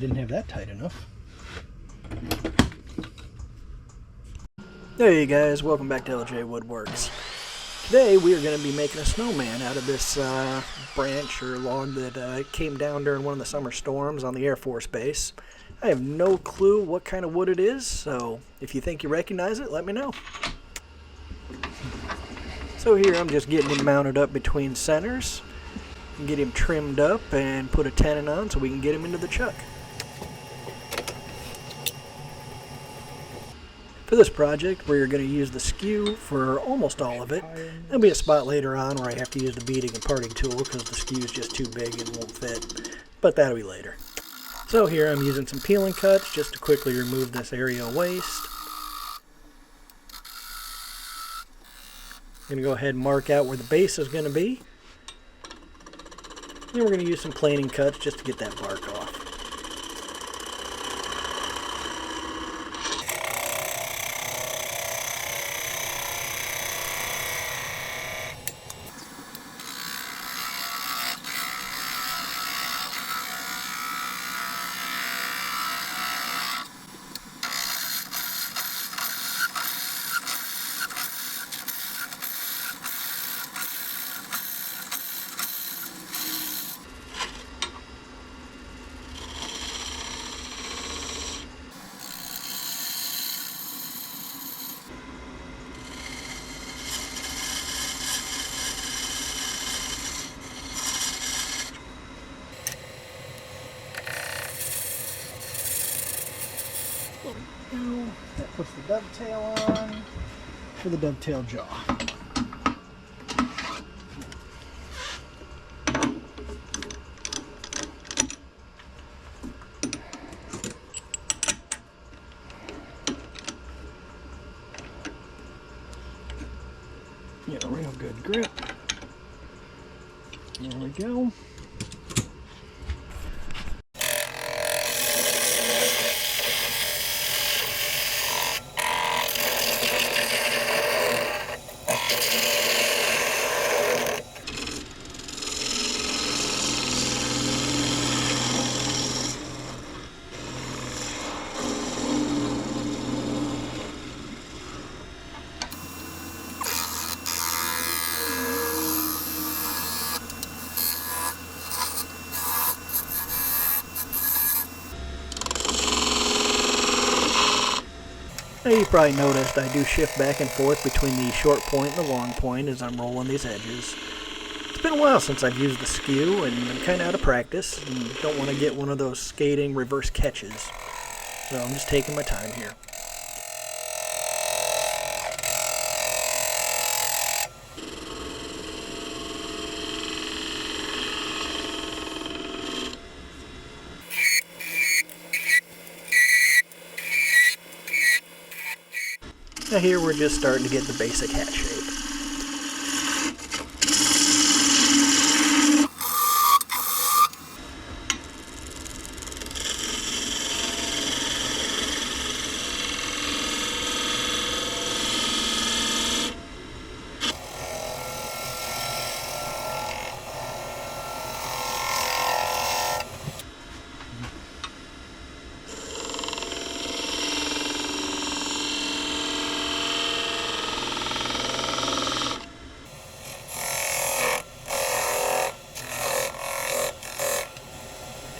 didn't have that tight enough. Hey guys, welcome back to LJ Woodworks. Today we are going to be making a snowman out of this branch or log that came down during one of the summer storms on the Air Force Base. I have no clue what kind of wood it is, so if you think you recognize it, let me know. So here I'm just getting him mounted up between centers, get him trimmed up and put a tenon on so we can get him into the chuck. For this project, we're going to use the skew for almost all of it. There'll be a spot later on where I have to use the beading and parting tool because the skew is just too big and won't fit, but that'll be later. So here I'm using some peeling cuts just to quickly remove this area of waste. I'm going to go ahead and mark out where the base is going to be. Then we're going to use some planing cuts just to get that bark off. That puts the dovetail on for the dovetail jaw. Get a real good grip. There we go. Now you probably noticed I do shift back and forth between the short point and the long point as I'm rolling these edges. It's been a while since I've used the skew and I'm kind of out of practice and don't want to get one of those skating reverse catches. So I'm just taking my time here. Now here we're just starting to get the basic hat shape.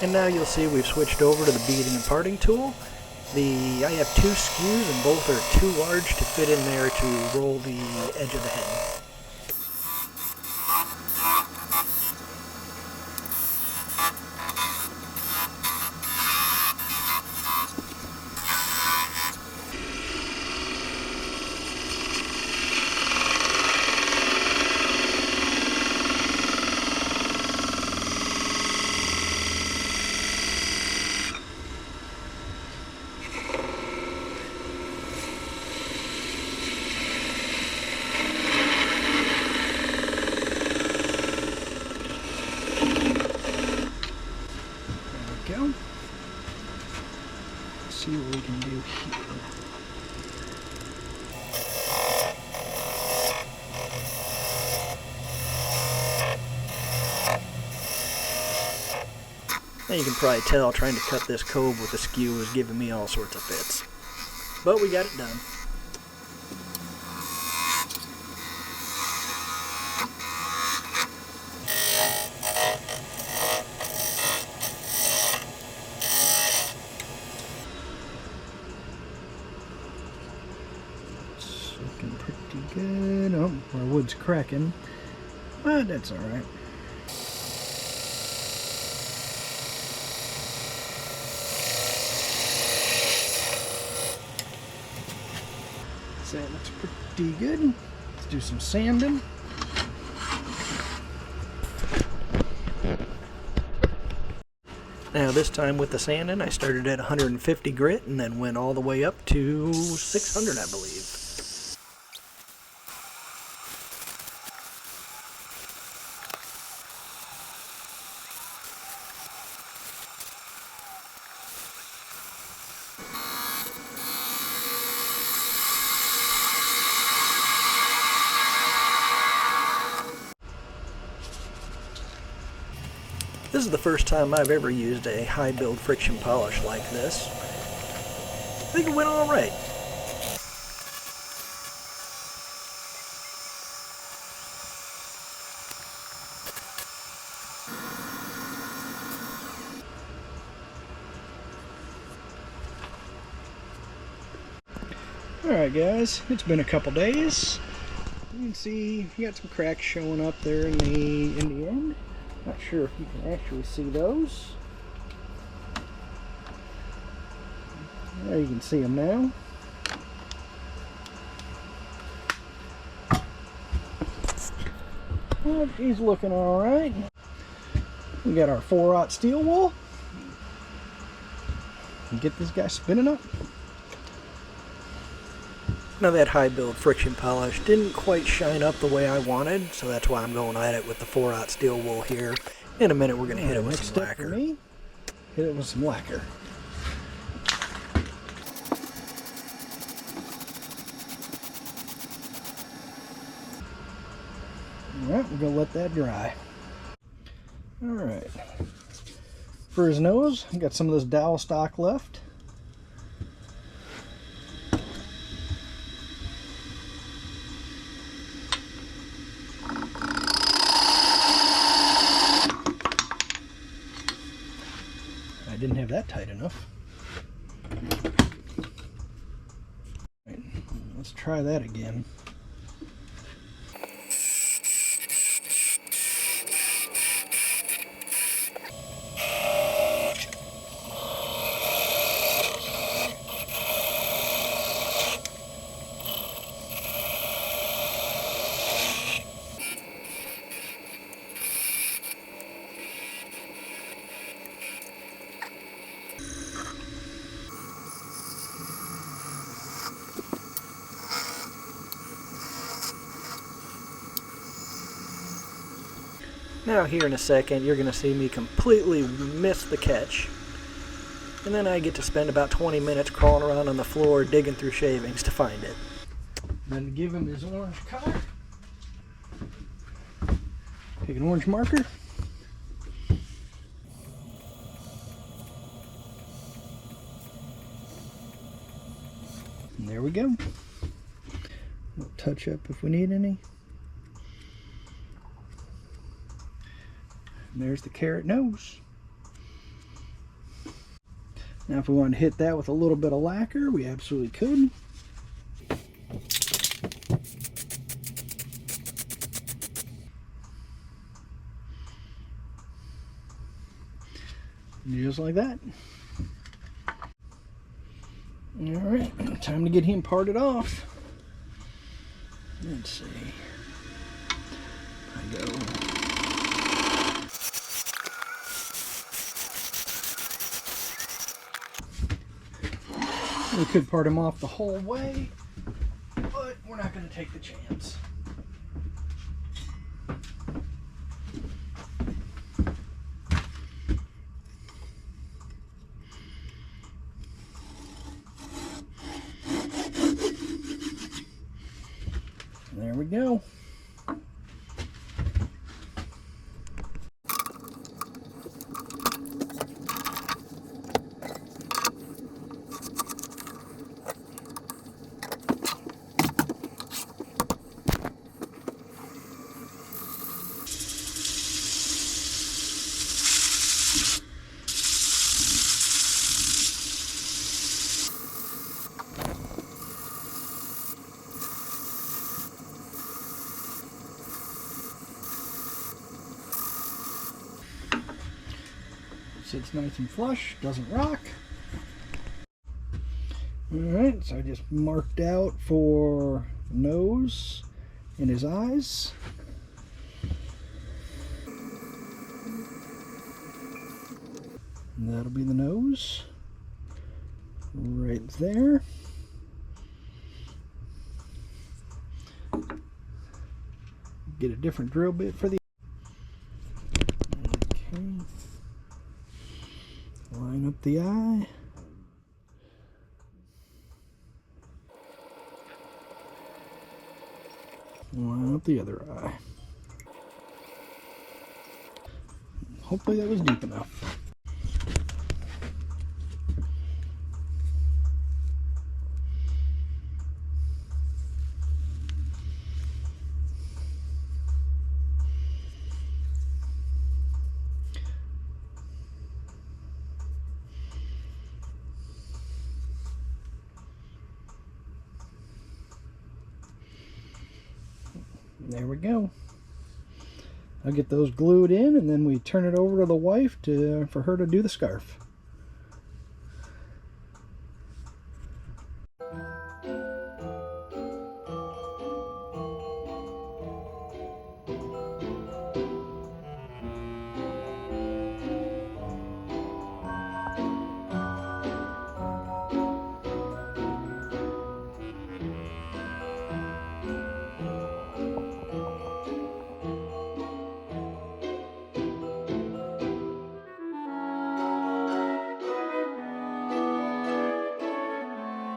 And now you'll see we've switched over to the beading and parting tool. I have two skews and both are too large to fit in there to roll the edge of the head. And you can probably tell trying to cut this cove with the skew is giving me all sorts of fits. But we got it done. It's looking pretty good. Oh, our wood's cracking, but that's all right. So that looks pretty good. Let's do some sanding. Now this time with the sanding, I started at 150 grit and then went all the way up to 600, I believe. This is the first time I've ever used a high build friction polish like this. I think it went alright. Alright guys, it's been a couple days. You can see you got some cracks showing up there in the end. Not sure if you can actually see those. There you can see them now. Well, he's looking alright. We got our 4/0 steel wool. And get this guy spinning up. Now that high build friction polish didn't quite shine up the way I wanted, so that's why I'm going at it with the 4/0 steel wool here. In a minute we're going to hit it with some lacquer. Next step for me, hit it with some lacquer. Alright, we're going to let that dry. Alright. For his nose, I got some of this dowel stock left. I didn't have that tight enough. Right, let's try that again. Now here in a second you're going to see me completely miss the catch. And then I get to spend about 20 minutes crawling around on the floor digging through shavings to find it. Then to give him his orange color, take an orange marker. And there we go. We'll touch up if we need any. And there's the carrot nose. Now if we wanted to hit that with a little bit of lacquer, we absolutely could. Just like that. Alright, time to get him parted off. Let's see. I go. We could part him off the whole way, but we're not going to take the chance. There we go. so it's nice and flush, doesn't rock. Alright, so I just marked out for nose and his eyes. And that'll be the nose right there. Get a different drill bit for the okay. Line up the eye. Line up the other eye. Hopefully that was deep enough. There we go. I'll get those glued in, and then we turn it over to the wife for her to do the scarf.